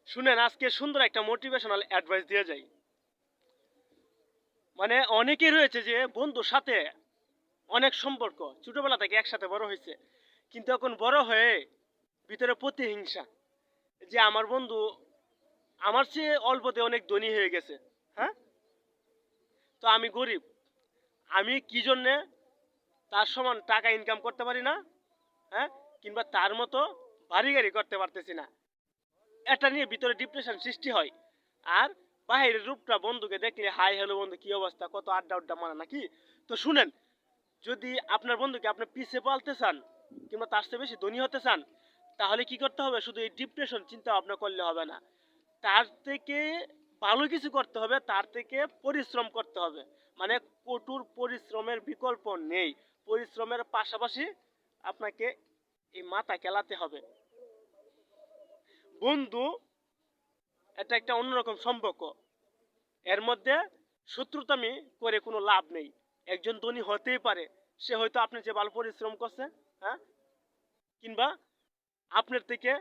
শুনেন, আজকে সুন্দর একটা মোটিভেশনাল অ্যাডভাইস দিয়ে যাই। মানে অনেকেই রয়েছে যে বন্ধুর সাথে অনেক সম্পর্ক, ছোটবেলা থেকে একসাথে বড় হয়েছে, কিন্তু এখন বড় হয়ে ভিতরে প্রতিহিংসা, যে আমার বন্ধু আমার চেয়ে অল্পতে অনেক ধনী হয়ে গেছে। হ্যাঁ, তো আমি গরিব, আমি কি জন্যে তার সমান টাকা ইনকাম করতে পারি না? হ্যাঁ, কিংবা তার মতো বাড়ি গাড়ি করতে পারতেছি না। এটা নিয়ে ভিতরে ডিপ্রেশন সৃষ্টি হয়। আর বাহিরের রূপটা বন্ধুকে দেখলে হাই হ্যালো বন্ধু কি অবস্থা, কত আড্ডা আড্ডা মারা নাকি। তো শুনেন, যদি আপনার বন্ধুকে আপনি পিছে পালতে চান কিংবা তার চেয়ে বেশি ধনী হতে চান, তাহলে কি করতে হবে? শুধু এই ডিপ্রেশন চিন্তা ভাবনা করলে হবে না, তার থেকে ভালো কিছু করতে হবে, তার থেকে পরিশ্রম করতে হবে। মানে কঠোর পরিশ্রমের বিকল্প নেই। পরিশ্রমের পাশাপাশি আপনাকে এই মাথা খেলাতে হবে। বন্ধু এটা একটা অন্যরকম সম্পর্ক, এর মধ্যে শত্রুতামি করে কোনো লাভ নেই। একজন ধনী হতেই পারে, সে হয়তো আপনি যে ভালো পরিশ্রম করছে, হ্যাঁ, কিংবা আপনার থেকে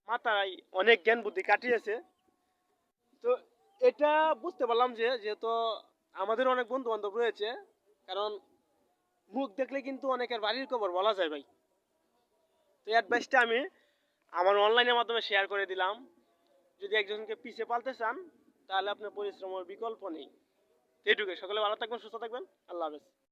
মাথায় অনেক জ্ঞান বুদ্ধি কাটিয়েছে। তো এটা বুঝতে পারলাম যে যেহেতু আমাদের অনেক বন্ধু বান্ধব রয়েছে, কারণ মুখ দেখলে কিন্তু অনেকের বাড়ির খবর বলা যায় ভাই। তো এই অ্যাডভাইসটা আমি আমার অনলাইনের মাধ্যমে শেয়ার করে দিলাম। যদি একজনকে পিছিয়ে পালতে চান, তাহলে আপনার পরিশ্রমের বিকল্প নেই। এইটুকুই। সকলে ভালো থাকবেন, সুস্থ থাকবেন। আল্লাহ হাফেজ।